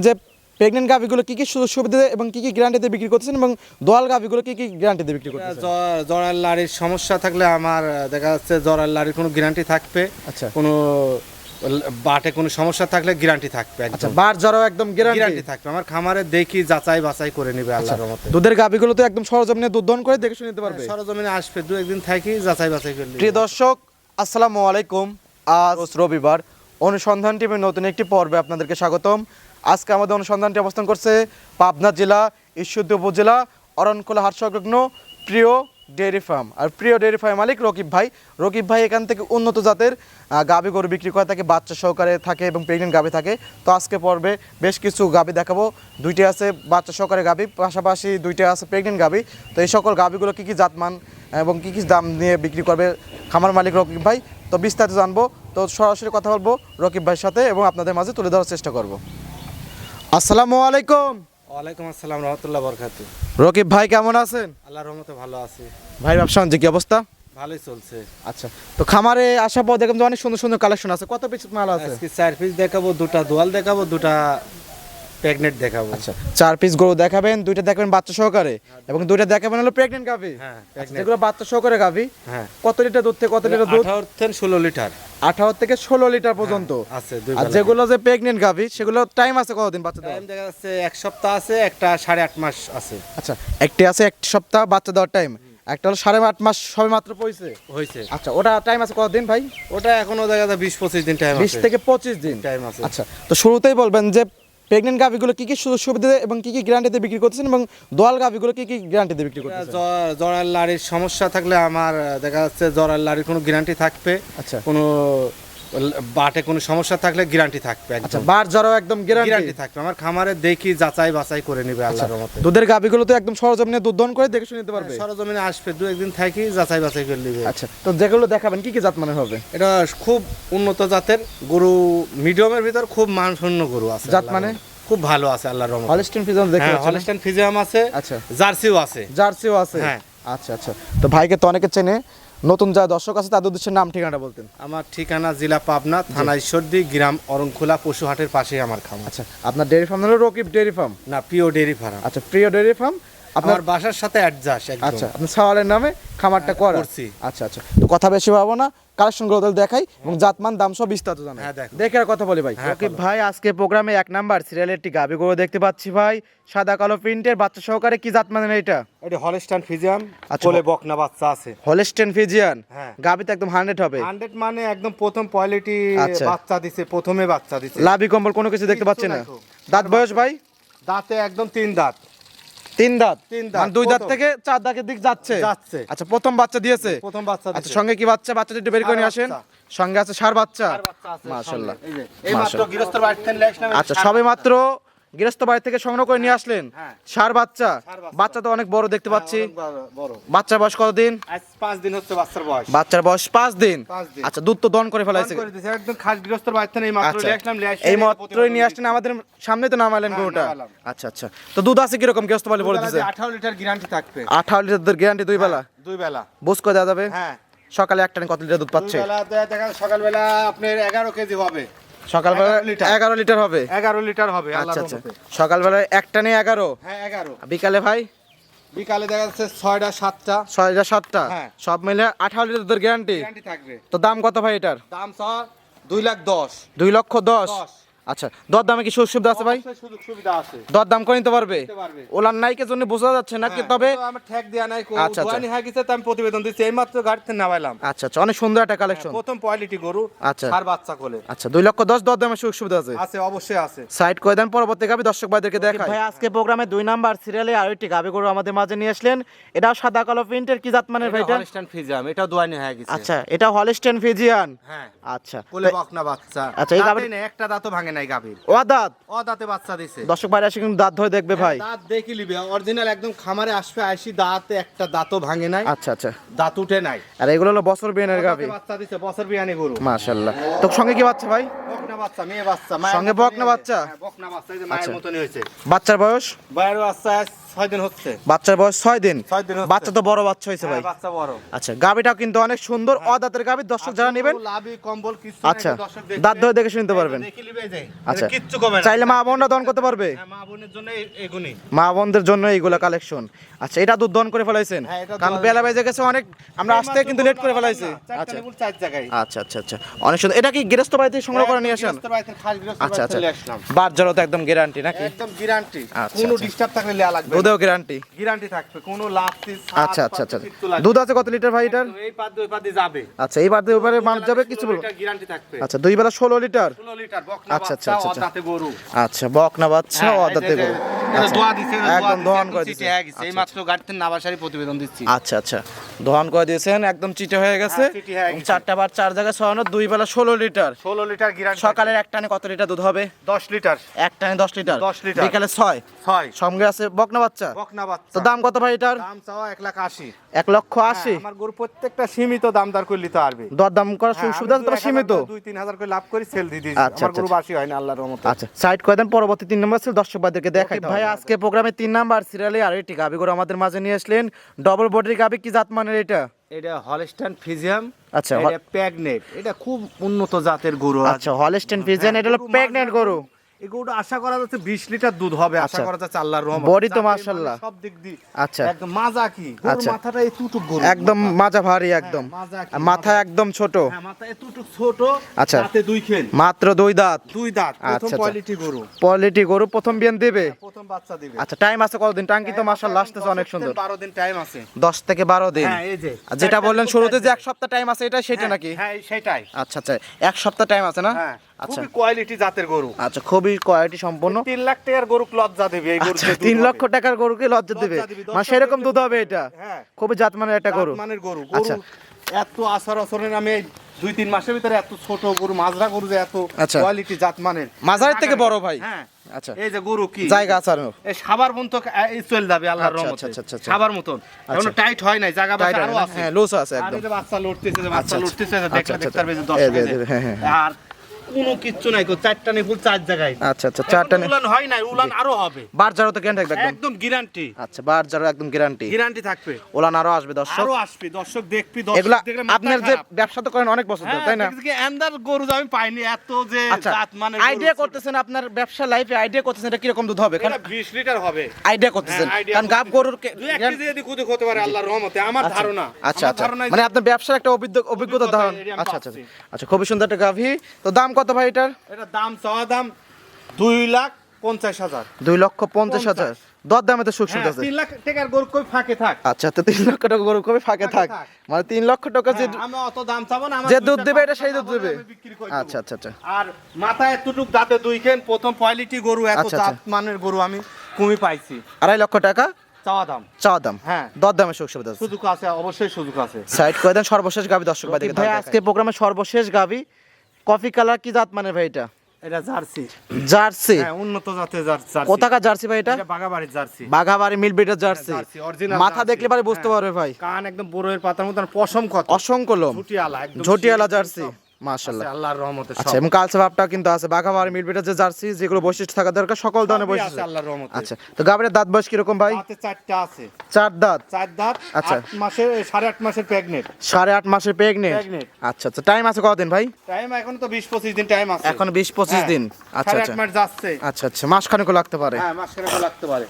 যে প্রেগন্যান্ট গাভীগুলো কি কি সুযোগ সুবিধা এবং কি কি গ্যারান্টিতে বিক্রি করতেছেন এবং দোয়াল গাভীগুলো কি কি গ্যারান্টিতে বিক্রি করতেছেন? জরার লাড়ির সমস্যা থাকলে আমার দেখা যাচ্ছে জরার লাড়ির কোনো গ্যারান্টি থাকবে। আচ্ছা, কোনো বাটে কোনো সমস্যা থাকলে গ্যারান্টি থাকবে। আচ্ছা, বার জরাও একদম গ্যারান্টি থাকবে। আমার খামারে দেখি যাচাই বাছাই করে নেবে আল্লাহর রহমতে। দুধের গাভীগুলো তো একদম সরজমিনে দুধ দহন করে দেখে শুনে নিতে পারবে। সরজমিনে আসবে, দু একদিন থাকি যাচাই বাছাই করে নেবে। প্রিয় দর্শক, আসসালামু আলাইকুম। আজ রবিবার, অনুসন্ধান টিভির নতুন একটি পর্বে আপনাদেরকে স্বাগতম। আজকে আমাদের অনুসন্ধানটি অবস্থান করছে পাবনা জেলা ঈশ্বরদী উপজেলা অরণখোলা হাট সংলগ্ন প্রিয় ডেয়ারি ফার্ম। আর প্রিয় ডেয়ারি ফার্ম মালিক রকিব ভাই। রকিব ভাই এখান থেকে উন্নত জাতের গাভী গরু বিক্রি করে থাকে, বাচ্চা সহকারে থাকে এবং প্রেগনেন্ট গাভী থাকে। তো আজকে পর্বে বেশ কিছু গাভী দেখাবো। দুইটি আছে বাচ্চা সহকারে গাভী, পাশাপাশি দুইটা আছে প্রেগনেন্ট গাভী। তো এই সকল গাভীগুলো কী কী জাতমান এবং কী কী দাম নিয়ে বিক্রি করবে খামার মালিক রকিব ভাই, তো বিস্তারিত জানবো। তো সরাসরি কথা বলবো রকিব ভাইয়ের সাথে এবং আপনাদের মাঝে তুলে ধরার চেষ্টা করব। আসসালামু আলাইকুম। ওয়ালাইকুম আসসালাম রহমতুল্লাহ বরকাতু। রকিব ভাই কেমন আছেন? আল্লাহর রহমতে ভালো আছি ভাই। ব্যবসা বাণিজ্য কি অবস্থা? ভালোই চলছে। আচ্ছা, তো খামারে আসার পর দেখুন অনেক সুন্দর সুন্দর কালেকশন আছে। কত পিস মাল আছে? আজকে 4 পিস দেখাবো, দুটা দোয়াল দেখাবো, দুটা প্রেগনেন্ট দেখাবো। আচ্ছা, 4 পিস গরু দেখাবেন, দুইটা দেখাবেন বাচ্চা সহকারে এবং দুইটা দেখাবেন হলো প্রেগনেন্ট গাভী। হ্যাঁ, যেগুলো বাচ্চা সহকারে গাভী। হ্যাঁ। কত লিটার দুধ থেকে কত লিটার দুধ? 18 থেকে 16 লিটার। 18 থেকে 16 লিটার পর্যন্ত আছে দুই আর বেলা। যেগুলো যে প্রেগনেন্ট গাভী সেগুলো টাইম আছে কতদিন বাচ্চা দেওয়ার? টাইম দেখা যাচ্ছে 1 সপ্তাহ আছে, একটা 8.5 মাস আছে। আচ্ছা, একটি আছে 1 সপ্তাহ বাচ্চা দেওয়ার টাইম, একটা হলো 8.5 মাস সবে মাত্র হয়েছে। আচ্ছা, ওটা টাইম আছে কতদিন ভাই? ওটা এখনো দেখা যায় 20-25 দিন টাইম আছে। 20 থেকে 25 দিন টাইম আছে। আচ্ছা, তো শুরুতেই বলবেন যে প্রেগনেন্ট গাভীগুলো কি কি সুযোগ সুবিধা এবং কি কি গ্যারান্টিতে বিক্রি করতেছেন এবং দোয়াল গাভীগুলো কি কি গ্যারান্টিতে বিক্রি করতেছেন? জরার লাড়ির সমস্যা থাকলে আমার দেখা যাচ্ছে জরার লাড়ির কোনো গ্যারান্টি থাকবে। আচ্ছা, কোনো বাটে কোনো সমস্যা থাকলে গ্যারান্টি থাকবে। আচ্ছা, বার জরাও একদম গ্যারান্টি থাকবে। আমার খামারে দেখি যাচাই বাছাই করে নেবে আল্লাহর রহমতে। দুধের গাভীগুলো তো একদম সরজমিনে দুধ দহন করে দেখে শুনে নিতে পারবে। সরজমিনে আসবে, দু একদিন থাকি যাচাই বাছাই করে নেবে। আচ্ছা, তো যেগুলো দেখাবেন কি কি জাত মানের হবে? এটা খুব উন্নত জাতের গরু, মিডিয়ামের ভিতর খুব মানসম্পন্ন গরু আছে। জাত মানে খুব ভালো আছে আল্লাহর রহমতে। হলস্টিন ফ্রিজিয়ান দেখে হ্যাঁ, হলস্টাইন ফ্রিজিয়াম আছে। আচ্ছা, জার্সিও আছে। জার্সিও আছে। হ্যাঁ। আচ্ছা আচ্ছা, তো ভাইকে তো অনেকে চেনে, নতুন যারা দর্শক আছে তাদের উদ্দেশ্যে নাম ঠিকানাটা বলতেন। আমার ঠিকানা জেলা পাবনা, থানা ঈশ্বরদী, গ্রাম অরণখোলা, পশুহাটের পাশেই আমার খামার। আচ্ছা, আপনার ডেয়ারি ফার্ম হলো রকিব ডেয়ারি ফার্ম? না, প্রিয় ডেয়ারি ফার্ম। আচ্ছা, প্রিয় ডেয়ারি ফার্ম আপনার বাসার সাথে অ্যাডজাস্ট একদম। আচ্ছা, আপনি সাওয়ালের নামে খামারটা করা? করছি। আচ্ছা আচ্ছা, তো কথা বেশি পাবো না, কালেকশনগুলো তাহলে দেখাই এবং জাতমান দাম সব বিস্তারিত জানাই। হ্যাঁ, দেখো। দেখে আর কথা বলি ভাই। হ্যাঁ, রকিব ভাই, আজকে প্রোগ্রামে 1 নাম্বার সিরিয়ালের একটি গাভী গরু দেখতে পাচ্ছি ভাই, সাদা কালো প্রিন্টের বাচ্চা সহকারে। কি জাত মানের এটা? এটা হলস্টাইন ফ্রিজিয়াম, আচ্ছা। কোলে বকনা বাচ্চা আছে। Holstein Friesian. হ্যাঁ। গাভী তো একদম 100 হবে। 100 মানে একদম প্রথম কোয়ালিটি আচ্ছা। বাচ্চা দিছে, প্রথমে বাচ্চা দিছে। লাভি কম্বল কোনো কিছু দেখতে পাচ্ছি না। কিচ্ছু নাই। দাঁত বয়স ভাই? দাঁতে একদম 3 দাঁত। 3 দাঁত। 3 দাঁত, মানে 2 দাঁত প্রথম। থেকে 4 দাঁতের দিক যাচ্ছে। যাচ্ছে। আচ্ছা, প্রথম বাচ্চা দিয়েছে। প্রথম বাচ্চা আচ্ছা, দিছে। সঙ্গে কি বাচ্চা? বাচ্চাটা একটু বের করে নিয়ে আসেন। বাচ্চা। সঙ্গে আছে ষাঁড় বাচ্চা। আর বাচ্চা আছে মাশাআল্লাহ। সঙ্গে। এই মাত্র মাশাআল্লাহ। গৃহস্থর বাড়ি থেকে নিয়ে আসলাম। আচ্ছা, সবে মাত্র গৃহস্থ বাড়ি থেকে সংগ্রহ করে নিয়ে আসলেন। হ্যাঁ। ষাঁড় বাচ্চা। ষাঁড় বাচ্চা। বাচ্চা তো অনেক বড় দেখতে পাচ্ছি। বড়। বাচ্চার বয়স কতদিন? আজ 5 দিন হচ্ছে বাচ্চার বয়স। বাচ্চার বয়স 5 দিন। 5 দিন। আচ্ছা, দুধ তো দহন করে ফেলাইছে। করে দিছে একদম খাস গৃহস্থর বাড়ি থেকে এই মাত্র আচ্ছা, নিয়ে আসলাম। এই মাত্রই নিয়ে আসলেন, আমাদের সামনে তো নামালেন হ্যাঁ, গরুটা। নামালাম। আচ্ছা আচ্ছা, তো দুধ আছে কিরকম গৃহস্থ বাড়ি বলে দিছে? 18 লিটার গ্যারান্টি থাকবে। 18 লিটার গ্যারান্টি 2 বেলা। 2 বেলা। বুঝ করে দেওয়া যাবে? হ্যাঁ। সকালে এক টানে কত লিটার দুধ 2 পাচ্ছে? বেলা দেখা সকালবেলা আপনার 11 কেজি হবে। সকালবেলা 11 লিটার। 11 লিটার হবে। 11 লিটার হবে আচ্ছা আল্লাহর আচ্ছা, রহমতে। সকালবেলা এক টানে 11। হ্যাঁ, 11। বিকালে ভাই বিকালে দেখা যাচ্ছে 6টা 7টা 6টা 7টা। হ্যাঁ। সব মিলে 18 লিটার দুধের গ্যারান্টি। গ্যারান্টি থাকবে। তো দাম কত ভাই এটার? দাম 2,10,000। 2,10,000। 10। আচ্ছা, দর দামে কি সুযোগ সুবিধা আছে ভাই? অবশ্যই সুযোগ সুবিধা আছে। দর দাম করে নিতে পারবে? নিতে পারবে। ওলার নাইকের জন্য বোঝা যাচ্ছে না কি, হ্যাঁ, তবে তো আমার ঠেক দেয়া নাই। আচ্ছা, আচ্ছা। দোয়ানি হয়ে গেছে তো আমি প্রতিবেদন দিচ্ছি, এইমাত্র গাড়ি থেকে নামাইলাম। আচ্ছা আচ্ছা, অনেক সুন্দর একটা কালেকশন। প্রথম কোয়ালিটি গরু। আচ্ছা। আর বাচ্চা কোলে আচ্ছা, 2,10,000 দর দামে সুযোগ সুবিধা আছে। আছে, অবশ্যই আছে। সাইড করে দেন, পরবর্তী গাবি দর্শক ভাইদেরকে দেখাই। ভাই, আজকে প্রোগ্রামে 2 নাম্বার সিরিয়ালে আরেকটি গাবি গরু আমাদের মাঝে নিয়ে আসলেন। এটা সাদা কালো প্রিন্টের। কি জাত মানের ভাই এটা? হলস্টাইন ফ্রিজিয়াম, এটা দোয়ানি হয়ে গেছে। আচ্ছা, এটা হলস্টেন ফ্রিজিয়ান। হ্যাঁ। আচ্ছা, কোলে বকনা বাচ্চা। আচ্ছা, এই গাভীর- দাঁতে নেই, একটা দাঁতও ভাঙে নাই গাভীর। ও দাঁত। ও দাঁতে বাচ্চা দিছে। দর্শক ভাইরা এসে কিন্তু দাঁত ধরে দেখবে ভাই। দাঁত দেখি লিবে, অরিজিনাল একদম খামারে আসবে, আইসি দাঁতে একটা দাঁতও ভাঙে নাই, আচ্ছা আচ্ছা, দাঁত উঠে নাই। আর এগুলো হলো বছর বিয়ানের দাঁতে গাভি। বাচ্চা দিছে, বছর বিয়ানি গরু। মাশাআল্লাহ। তো সঙ্গে কি বাচ্চা ভাই? বকনা বাচ্চা, মেয়ে বাচ্চা, মায়ের সঙ্গে মতনই বকনা হয়েছে। বাচ্চা? হ্যাঁ, বকনা বাচ্চা, এই যে মায়ের আচ্ছা। মতনই হয়েছে। বাচ্চার বয়স? বাইরের বাচ্চা 6 দিন হচ্ছে। বাচ্চার বয়স 6 দিন। 6 দিন হচ্ছে। বাচ্চা তো বড় বাচ্চা হয়েছে ভাই। হ্যাঁ, বাচ্চা বড়। আচ্ছা, গাবিটা কিন্তু অনেক সুন্দর অদাঁতের গাবি, দর্শক যারা নেবেন লাভি কম্বল কিছু আচ্ছা দাঁত ধরে দেখে শুনতে পারবেন। দেখে নিবে যায়। আচ্ছা, কিচ্ছু কমে না। চাইলে মা বোনরা দহন করতে পারবে। হ্যাঁ, মা বোনের জন্য এগুনি। মা বোনদের জন্য এইগুলা কালেকশন। আচ্ছা, এটা দুধ দহন করে ফেলাইছেন? হ্যাঁ, এটা কারণ বেলা বেজে গেছে অনেক, আমরা আসতে কিন্তু লেট করে ফেলাইছি। আচ্ছা 4 জায়গায়। আচ্ছা আচ্ছা আচ্ছা, অনেক সুন্দর। এটা কি গৃহস্থ বাড়িতে সংগ্রহ করে নিয়ে আসেন? গৃহস্থ বাড়িতে খাস গৃহস্থ আচ্ছা বাড়িতে আচ্ছা, নিয়ে আসলাম। বাচ্চারও তো একদম গ্যারান্টি নাকি? একদম গ্যারান্টি। আচ্ছা, কোনো আচ্ছা। ডিস্টার্ব থাকলে লেয়া লাগবে। দুধেও গ্যারান্টি? গ্যারান্টি থাকবে। কোনো লাপসি আচ্ছা আচ্ছা আচ্ছা, দুধ আছে কত লিটার ভাই এটার? এই পাদ দুই পাদে যাবে। আচ্ছা, এই বাদে ওপারে মানুষ যাবে কিছু বলবো? গ্যারান্টি থাকবে। আচ্ছা, দুই বেলা 16 লিটার। 16 লিটার বকনা আচ্ছা, আচ্ছা, বাচ্চা আচ্ছা। অদাতে গরু। আচ্ছা, বকনা বাচ্চা হ্যাঁ, অদাতে এই যে- গরু। এটা আচ্ছা, দোয়া দিছে, এটা একদম দহন করে চিটে দিয়েছে। হয়ে গেছে। এই মাত্র গাড়িতে নাবাসারি প্রতিবেদন দিচ্ছি। আচ্ছা আচ্ছা, দহন করে দিয়েছেন, একদম চিটে হয়ে গেছে। হ্যাঁ, চিটে হয়ে গেছে। 4টা বার 4 জায়গায় 6 দুই বেলা 16 লিটার। 16 litre guarantee. সকালের এক টানে কত লিটার দুধ হবে? 10 লিটার। এক টানে 10 লিটার। 10 লিটার। বিকালে 6। 6 সঙ্গে আছে বকনা বাচ্চা। বকনা বাচ্চা। তো দাম কত ভাই এটার? দাম চাওয়া 1,80,000। 1,80,000। আমার গরু প্রত্যেকটা সীমিত দাম দর করে নিতে পারবে। দর দাম করার সুবিধা তো সীমিত। 2-3 হাজার করে লাভ করে সেল দিয়ে দিয়েছি। আচ্ছা, আমার গরু আচ্ছা। বাসি হয় না আল্লাহর রহমতে। আচ্ছা, সাইড করে দেন। পরবর্তী 3 নম্বর ছিল দর্শক বাদেরকে দেখাই ভাই। আজকে প্রোগ্রামে 3 নাম্বার সিরিয়ালে আরেকটি গাবি গরু আমাদের মাঝে নিয়ে আসলেন। ডবল বডির গাবি, কি জাত মানের এটা? এটা হলস্টাইন ফ্রিজিয়াম। আচ্ছা, এটা প্রেগনেন্ট। এটা খুব উন্নত জাতের গরু। আচ্ছা, হলস্টেইন ফ্রিজিয়ান, এটা হলো প্রেগন্যান্ট গরু। এই গরুটা আশা করা যাচ্ছে 20 লিটার দুধ হবে। আশা আচ্ছা। করা যাচ্ছে আল্লাহর রহমতে। বডি তো জাতের মাশাআল্লাহ। মানে সব দিক দিয়ে আচ্ছা। একদম মাজা কি গরুর আচ্ছা। মাথাটা এতটুক গরু। একদম মাজা ভারী একদম। মাজা কি, আর মাথা একদম ছোট। হ্যাঁ, মাথা এতটুক ছোট। আচ্ছা। দাঁতে 2 খেল। মাত্র 2 দাঁত। 2 দাঁত। প্রথম আচ্ছা, কোয়ালিটি গরু। কোয়ালিটি গরু, প্রথম বিয়ান দেবে। প্রথম বাচ্চা দিবে। আচ্ছা, টাইম আছে কতদিন? টাঙ্কি তো মাশাআল্লাহ আসতেছে অনেক সুন্দর। 12 দিন টাইম আছে। 10 থেকে 12 দিন। হ্যাঁ, এই যে আর যেটা বললেন শুরুতে যে 1 সপ্তাহ টাইম আছে, এটা সেটা নাকি? হ্যাঁ, সেটাই। আচ্ছা আচ্ছা, 1 সপ্তাহ টাইম আছে না? হ্যাঁ, আচ্ছা খুবই কোয়ালিটি জাতের গরু। আচ্ছা, খুবই কোয়ালিটি সম্পন্ন। 3 লাখ টাকার গরু লজ্জা দেবে এই গরু। আচ্ছা, 3 লক্ষ টাকার গরুকে লজ্জা দিবে, লজ্জা দিবে, মানে 10 সেরকম দুধ হবে এটা। হ্যাঁ, খুবই জাতমানের একটা গরু। মানের গরু। আচ্ছা। গরু এত আসার আসরের আমি 2-3 মাসের ভিতরে এত ছোট গরু, মাজরা গরু যে এত আচ্ছা। কোয়ালিটি জাত মানের। মাঝারি থেকে বড় ভাই। হ্যাঁ, আচ্ছা, এই যে গরু কি জায়গা আছে আর? এই সাবার মতো এই চলে যাবে আল্লাহর আচ্ছা, রহমতে। আচ্ছা, আচ্ছা, আচ্ছা। সাবার মতন এখনো টাইট হয় নাই, জায়গা বাসা আরো আছে। হ্যাঁ, লুজ আছে আর একদম। এই যে বাচ্চা লড়তেছে, যে আচ্ছা, বাচ্চা আচ্ছা। লড়তেছে, আচ্ছা, দেখলে আচ্ছা, দেখতে পারবে যে এই 10 যে, টাকা। হ্যাঁ, হ্যাঁ। আর কোনো কিচ্ছু নাই, 4টা নিপুল 4 জায়গায়। আচ্ছা আচ্ছা, 4টা নেই। উলান হয় নাই, উলান আরো হবে। বার জারো তো গ্যারান্টি একদম। একদম গ্যারান্টি। আচ্ছা, বার জারো একদম গ্যারান্টি। গ্যারান্টি থাকবে। ওলান আরো আসবে দর্শক। আরো আসবে, দর্শক দেখবি, দর্শক এগুলা দেখলে মাথা আপনার যে খারাপ। ব্যবসা তো করেন অনেক বছর ধরে, হ্যাঁ, তাই না? দেখছি কি এন্দার গরু যে আমি পাইনি এত যে আচ্ছা, জাত মানে আইডিয়া করতেছেন আপনার ব্যবসা লাইফে, আইডিয়া করতেছেন এটা কিরকম দুধ হবে? এটা 20 লিটার হবে। আইডিয়া করতেছেন, হ্যাঁ, idea কারণ গাব গরুর দুই এক কেজি এদিক ওদিক হতে পারে আল্লাহর রহমতে, আমার ধারণা। আচ্ছা আমার আচ্ছা, ধারণা মানে আপনার ব্যবসার একটা অভিজ্ঞতা ধারণ। এটি আমি আচ্ছা আচ্ছা পাচ্ছি। আচ্ছা, খুবই সুন্দর একটা গাভী। তো দাম কত ভাই এটার? এটা দাম চাওয়া দাম 2,50,000। 2,50,000। দর দামে তো সুখ সুবিধা আছে। 3 লাখ টাকার গরু কই ফাঁকে থাক। আচ্ছা, তো 3 লক্ষ টাকা গরু কবে ফাঁকে থাক? থাক। মানে 3 লক্ষ টাকা যে হ্যাঁ, আমি অত দাম চাবো না, আমার যে 2 দুধ টাকা দেবে এটা টাকা সেই দুধ বলে দেবে। আমি বিক্রি করে দেবো। আচ্ছা আচ্ছা আচ্ছা, আর মাথায় এতটুক দাঁতে 2 খেন, প্রথম কোয়ালিটি গরু, এত আচ্ছা, জাত আচ্ছা। মানের গরু আমি কমই পাইছি। 2.5 লক্ষ টাকা চাওয়া দাম। চাওয়া দাম। হ্যাঁ। দর দামে সুখ সুবিধা আছে। সুযোগ আছে, অবশ্যই সুযোগ আছে। সাইড করে দেন। সর্বশেষ গাভী দর্শক ভাই দেখে ভাই, আজকে প্রোগ্রামের সর্বশেষ গাভী কফি কালার, কি জাত মানে ভাই এটা? এটা জার্সি। জার্সি। হ্যাঁ, উন্নত জাতের জার্সি। কোথাকার জার্সি ভাই এটা? এটা বাগাবাড়ির জার্সি। বাঘাবাড়ি মিল ব্রিডের জার্সি। জার্সি, original মাথা জার্সি। দেখলে পারে বুঝতে পারবে ভাই। কান একদম বড়ের পাতার মতো, আর পশম কত অসংখ্য লোম, ঝুটিয়ালা, একদম ঝটিয়ালা জার্সি, মাশাআল্লাহ। আছে আল্লাহর রহমতে সব। আচ্ছা, এবং কালচে ভাবটা কিন্তু আছে। বাঘাবাড়ি মিল ব্রিডের যে জার্সি, যেগুলো বৈশিষ্ট্য থাকা দরকার, সকল ধরনের সবই বৈশিষ্ট্য আছে আল্লাহর রহমতে। আচ্ছা, তো গাভীর দাঁত বয়স কিরকম ভাই? দাঁতে 4টা আছে। 4 দাঁত। 4 দাঁত। আচ্ছা। 8 মাসের 8.5 মাসের প্রেগনেন্ট। 8.5 মাসের প্রেগনেন্ট। Pregnant। আচ্ছা আচ্ছা, টাইম আছে কতদিন ভাই? টাইম এখন তো 20-25 দিন টাইম আছে। এখন 20-25 হ্যাঁ। দিন। আচ্ছা 8.5 আচ্ছা মাস যাচ্ছে। আচ্ছা আচ্ছা, মাসখানেকও লাগতে পারে। হ্যাঁ, মাসখানেক লাগতে পারে।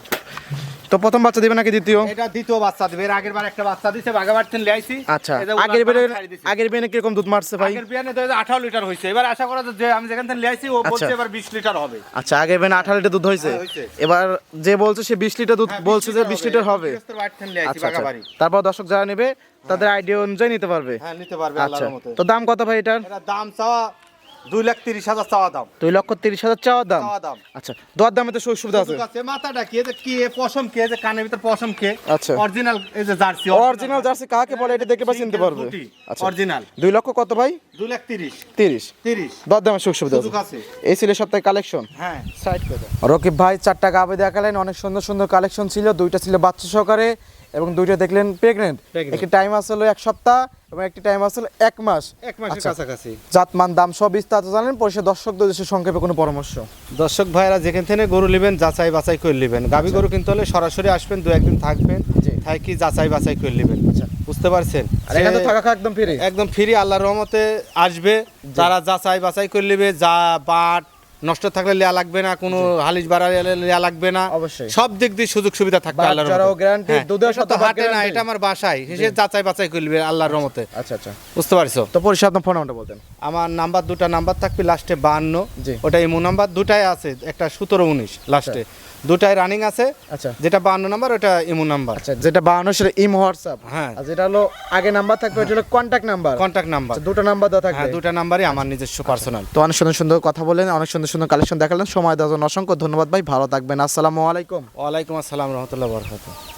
তো প্রথম বাচ্চা দিবে নাকি দ্বিতীয়? এটা দ্বিতীয় বাচ্চা দিবে। এর আগের বার একটা বাচ্চা দিছে, বাগাবাড়ি থেকে লিয়াইছি। আচ্ছা, এই যে উলান আগের পালান বেনে ছাড়ি দিছে। আগের বেনে কিরকম দুধ মারছে ভাই? আগের বিয়ানে তো 18 লিটার হইছে। এবার আশা করা যায় যে আমি যেখান থেকে লিয়াইছি ও বলছে এবার 20 লিটার হবে। আচ্ছা, আগের বেনে 18 লিটার দুধ হয়েছে। হ্যাঁ, হয়েছে। এবার যে বলছে সে 20 লিটার দুধ হ্যাঁ, বলছে যে 20 লিটার হবে। গৃহস্থের বাড়ি থেকে লিয়াইছি আচ্ছা আচ্ছা, বাগাবাড়ি। তারপর দর্শক যারা নেবে তাদের আইডিয়া অনুযায়ী নিতে পারবে। হ্যাঁ, নিতে পারবে আচ্ছা, আল্লাহর রহমতে। তো দাম কত ভাই এটার? এটা দাম চাওয়া 2,30,000 চাওয়া দাম। 2,30,000 চাওয়া দাম। চাওয়া দাম। আচ্ছা, দর দামে তো সুযোগ সুবিধা আছে। সুযোগ আছে। মাথাটা কি, এই যে কি এ পশম কি, এই যে কানের ভিতর পশম কি, আচ্ছা। অরিজিনাল এই যে জার্সি, অরিজিনাল জার্সি কাকে বলে এটা দেখে বা চিনতে পারবে। আচ্ছা, অরিজিনাল। 2 লক্ষ কত ভাই? 2,30,000। 30। 30 দর দামে সুযোগ সুবিধা সুযোগ আছে। আছে। এই ছিল সপ্তাহে কালেকশন। হ্যাঁ, সাইড করে দাও। রকিব ভাই 4টা গাভী দেখালেন, অনেক সুন্দর সুন্দর কালেকশন ছিল। 2টা ছিল বাচ্চা সহকারে এবং 2টা দেখলেন প্রেগনেন্ট। Pregnant। একটি টাইম আসলে 1 সপ্তাহ তোমার একটি টাইম আসলে 1 মাস। 1 মাসের আচ্ছা। কাছাকাছি। জাতমান দাম সব বিস্তারিত জানেন, পরিষদ দর্শকদের উদ্দেশ্যে সংক্ষেপে কোনো পরামর্শ? দর্শক ভাইরা যেখান থেকে গরু নেবেন যাচাই বাছাই করে নেবেন। গাভী গরু কিনতে হলে সরাসরি আসবেন, 2-1 দিন থাকবেন, জি। থাকি যাচাই বাছাই করে নেবেন। আচ্ছা। বুঝতে পারছেন? আর এখানে তো থাকা খাওয়া একদম ফ্রি। একদম ফ্রি, আল্লাহর রহমতে আসবে, তারা যাচাই বাছাই করে নেবে, যা বাট নষ্ট থাকলে লেয়া লাগবে না, কোনো হালিশ বাড়া লেয়া লাগবে না, অবশ্যই। সব দিক দিয়ে সুযোগ সুবিধা থাকবে বাট আল্লাহর যারাও রহমতে। guarantee, হ্যাঁ, দুধের এটা তো শতভাগ হাটে না, guarantee। এটা আমার বাসায় এসে যাচাই বাছাই করে নেবে আল্লাহর রহমতে। আচ্ছা আচ্ছা। বুঝতে পারছো? তো পরিষদ আপনার ফোন নাম্বারটা বলতেন। আমার নাম্বার, দুটা নাম্বার থাকবে, লাস্টে 52, জি। ওটা ইমো নাম্বার, দুটাই আছে, একটা 17-19 লাস্টে, দুটাই রানিং আছে। আচ্ছা যেটা 52 নাম্বার ওটা ইমো নাম্বার। আচ্ছা, যেটা 52 সেটা ইমো হোয়াটসঅ্যাপ। হ্যাঁ, আর যেটা হলো আগে নাম্বার থাকবে ওটা হলো কন্টাক্ট নাম্বার। Contact number. দুটো নাম্বার দেওয়া থাকবে। হ্যাঁ, দুটা নাম্বারই আমার নিজস্ব পার্সোনাল। তো অনেক সুন্দর সুন্দর কথা বললেন, অনেক সুন্দর সুন্দর কালেকশন দেখালেন, সময় দেওয়ার জন্য অসংখ্য ধন্যবাদ ভাই, ভালো থাকবেন, আসসালামু আলাইকুম। ওয়ালাইকুম আসসালাম রহমতুল্লাহ বরকাতুহু।